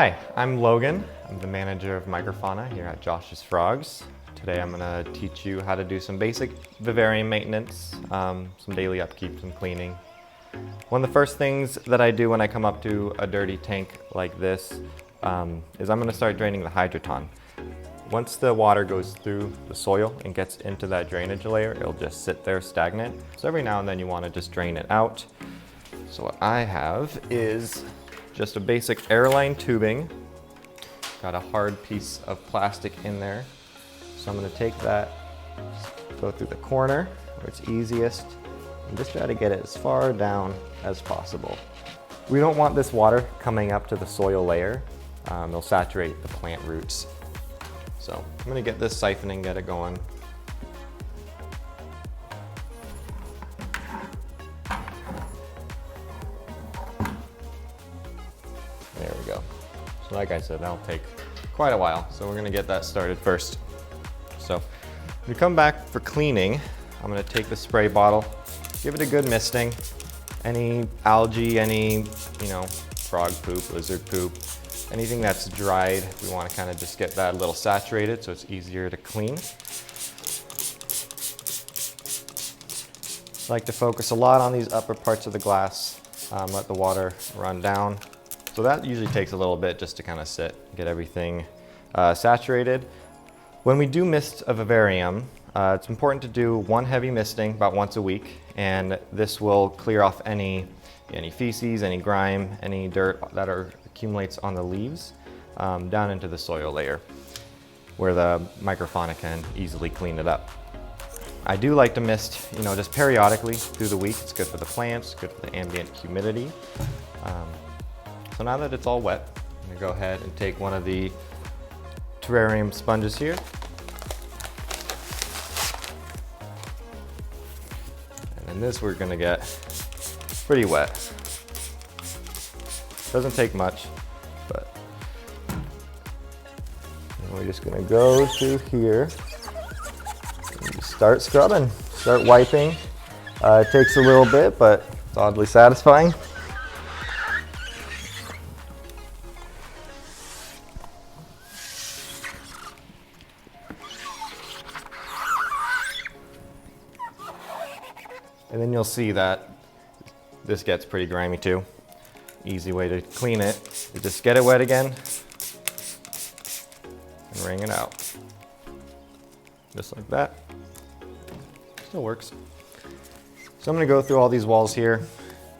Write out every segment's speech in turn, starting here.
Hi, I'm Logan. I'm the manager of microfauna here at Josh's Frogs. Today I'm going to teach you how to do some basic vivarium maintenance, some daily upkeep, some cleaning. One of the first things that I do when I come up to a dirty tank like this is I'm going to start draining the hydroton. Once the water goes through the soil and gets into that drainage layer, it'll just sit there stagnant. So every now and then you want to just drain it out. So what I have is just a basic airline tubing. Got a hard piece of plastic in there. So I'm going to take that, go through the corner where it's easiest, and just try to get it as far down as possible. We don't want this water coming up to the soil layer. It'll saturate the plant roots. So I'm going to get this siphoning, get it going. There we go. So like I said, that'll take quite a while. So we're going to get that started first. So when we come back for cleaning, I'm going to take the spray bottle, give it a good misting. Any algae, any, frog poop, lizard poop, anything that's dried, we want to kind of just get that a little saturated so it's easier to clean. I like to focus a lot on these upper parts of the glass, let the water run down. So that usually takes a little bit just to kind of sit, get everything saturated. When we do mist a vivarium, it's important to do one heavy misting about once a week, and this will clear off any feces, any grime, any dirt that accumulates on the leaves down into the soil layer where the microfauna can easily clean it up. I do like to mist, just periodically through the week. It's good for the plants, good for the ambient humidity. So now that it's all wet, I'm gonna go ahead and take one of the terrarium sponges here. And then this we're gonna get pretty wet. Doesn't take much, but we're just gonna go through here and just start scrubbing, start wiping. It takes a little bit, but it's oddly satisfying. And then you'll see that this gets pretty grimy too. Easy way to clean it is just get it wet again and wring it out. Just like that. Still works. So I'm gonna go through all these walls here.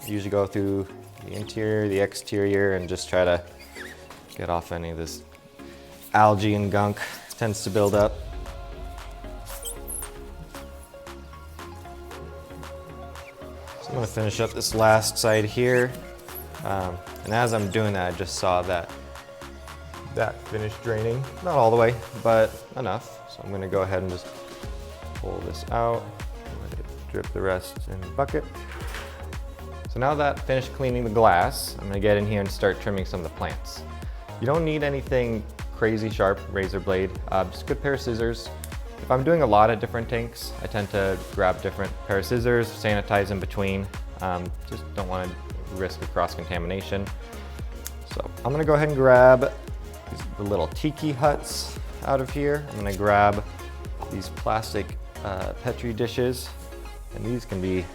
I usually go through the interior, the exterior, and just try to get off any of this algae and gunk that tends to build up. I'm going to finish up this last side here, and as I'm doing that, I just saw that finished draining. Not all the way, but enough. So I'm going to go ahead and just pull this out, let it drip the rest in the bucket. So now that finished cleaning the glass, I'm going to get in here and start trimming some of the plants. You don't need anything crazy sharp, razor blade, just a good pair of scissors. If I'm doing a lot of different tanks, I tend to grab different pair of scissors, sanitize in between. Just don't want to risk a cross-contamination. So I'm going to go ahead and grab the little tiki huts out of here. I'm going to grab these plastic Petri dishes, and these can be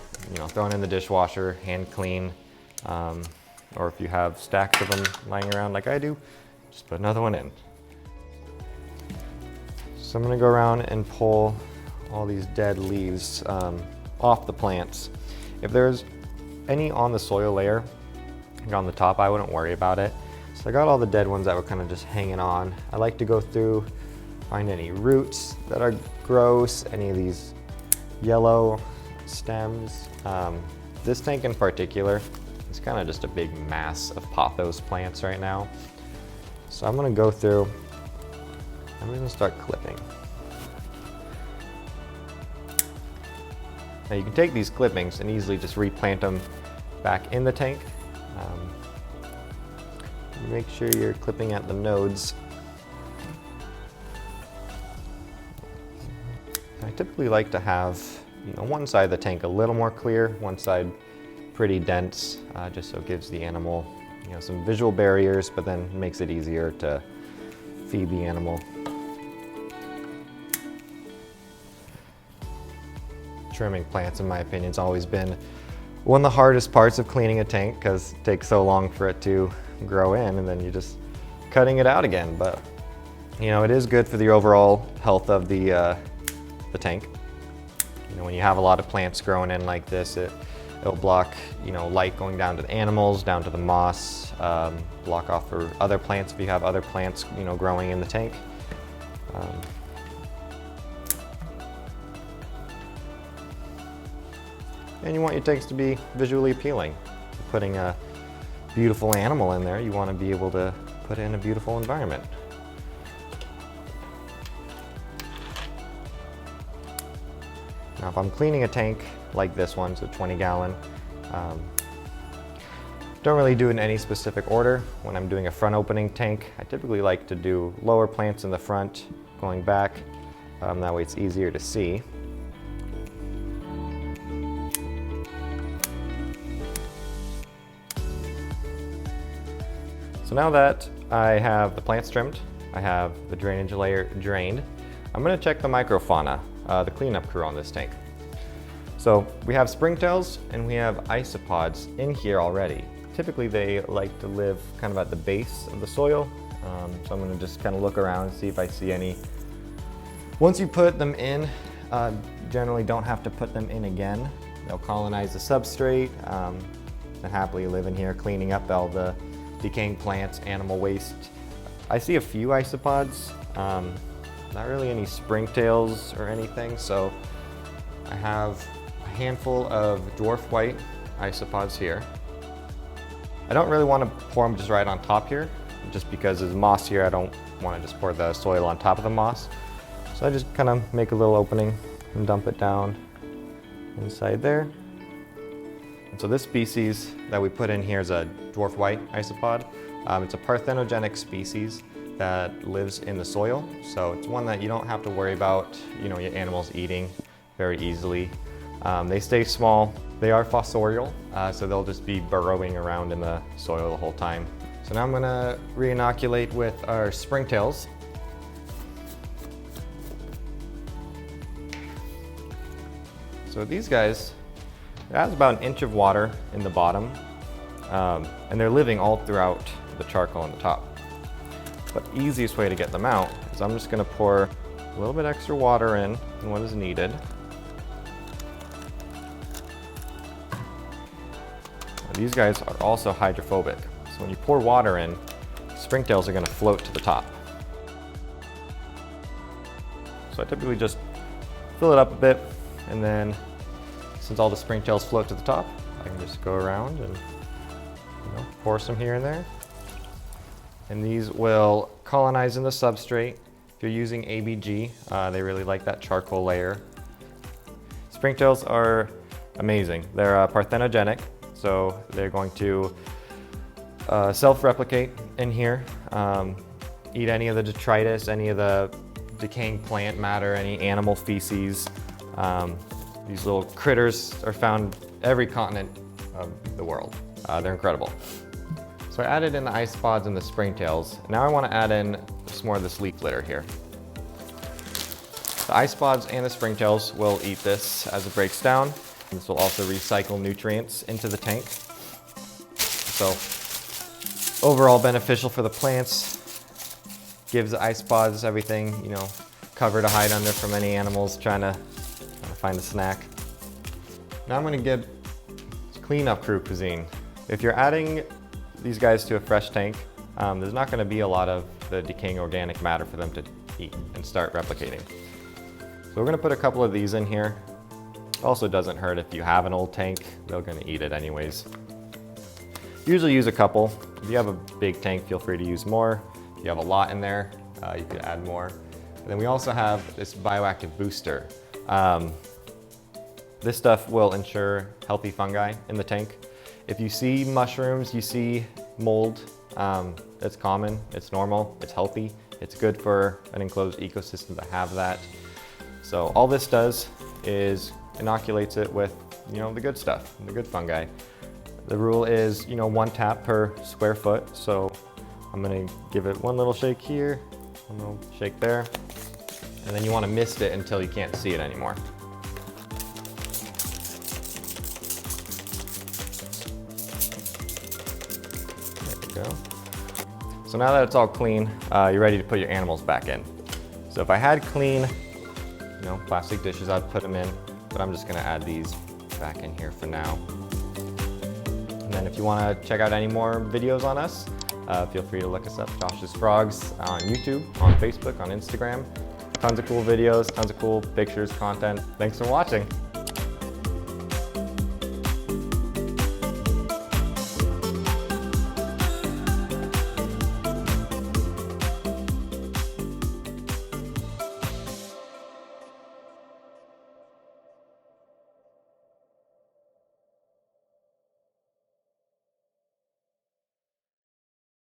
thrown in the dishwasher, hand clean, or if you have stacks of them lying around like I do, just put another one in. So I'm going to go around and pull all these dead leaves off the plants. If there's any on the soil layer, on the top, I wouldn't worry about it. So I got all the dead ones that were kind of just hanging on. I like to go through, find any roots that are gross, any of these yellow stems. This tank in particular is kind of just a big mass of pothos plants right now. So I'm going to go through, I'm going to start clipping. Now you can take these clippings and easily just replant them back in the tank. Make sure you're clipping at the nodes. I typically like to have one side of the tank a little more clear, one side pretty dense, just so it gives the animal some visual barriers, but then makes it easier to feed the animal. Trimming plants, in my opinion, has always been one of the hardest parts of cleaning a tank because it takes so long for it to grow in, and then you're just cutting it out again. But it is good for the overall health of the tank. When you have a lot of plants growing in like this, it'll block light going down to the animals, down to the moss, block off for other plants if you have other plants growing in the tank. And you want your tanks to be visually appealing. You're putting a beautiful animal in there, you want to be able to put it in a beautiful environment. Now if I'm cleaning a tank like this one, so 20 gallon, don't really do it in any specific order. When I'm doing a front opening tank, I typically like to do lower plants in the front, going back, that way it's easier to see. So now that I have the plants trimmed, I have the drainage layer drained, I'm going to check the microfauna, the cleanup crew on this tank. So we have springtails and we have isopods in here already. Typically they like to live kind of at the base of the soil, so I'm going to just kind of look around and see if I see any. Once you put them in, generally don't have to put them in again. They'll colonize the substrate and happily live in here, cleaning up all the decaying plants, animal waste. I see a few isopods, not really any springtails or anything, so I have a handful of dwarf white isopods here. I don't really want to pour them just right on top here, just because there's moss here. I don't want to just pour the soil on top of the moss. So I just kind of make a little opening and dump it down inside there. And so this species that we put in here is a dwarf white isopod. It's a parthenogenic species that lives in the soil. So it's one that you don't have to worry about, your animals eating very easily. They stay small. They are fossorial, so they'll just be burrowing around in the soil the whole time. So now I'm gonna re-inoculate with our springtails. So these guys, it has about an inch of water in the bottom, and they're living all throughout the charcoal on the top. But the easiest way to get them out is I'm just going to pour a little bit extra water in than what is needed. Now, these guys are also hydrophobic, so when you pour water in, springtails are going to float to the top. So I typically just fill it up a bit, and then since all the springtails float to the top, I can just go around and pour some here and there. And these will colonize in the substrate. If you're using ABG, they really like that charcoal layer. Springtails are amazing. They're parthenogenic, so they're going to self-replicate in here, eat any of the detritus, any of the decaying plant matter, any animal feces. These little critters are found every continent of the world. They're incredible. So I added in the isopods and the springtails. Now I want to add in some more of this leaf litter here. The isopods and the springtails will eat this as it breaks down. This will also recycle nutrients into the tank. So overall beneficial for the plants. Gives the isopods everything, cover to hide under from any animals trying to find a snack. Now I'm going to get cleanup crew cuisine. If you're adding these guys to a fresh tank, there's not going to be a lot of the decaying organic matter for them to eat and start replicating. So we're going to put a couple of these in here. It also doesn't hurt if you have an old tank, they're going to eat it anyways. Usually use a couple. If you have a big tank, feel free to use more. If you have a lot in there, you could add more. And then we also have this bioactive booster. This stuff will ensure healthy fungi in the tank. If you see mushrooms, you see mold, it's common, it's normal, it's healthy. It's good for an enclosed ecosystem to have that. So all this does is inoculates it with, the good stuff, the good fungi. The rule is, 1 tap per square foot. So I'm gonna give it one little shake here, one little shake there. And then you wanna mist it until you can't see it anymore. There we go. So now that it's all clean, you're ready to put your animals back in. So if I had clean, plastic dishes, I'd put them in, but I'm just gonna add these back in here for now. And then if you wanna check out any more videos on us, feel free to look us up, Josh's Frogs, on YouTube, on Facebook, on Instagram. Tons of cool videos, tons of cool pictures, content. Thanks for watching.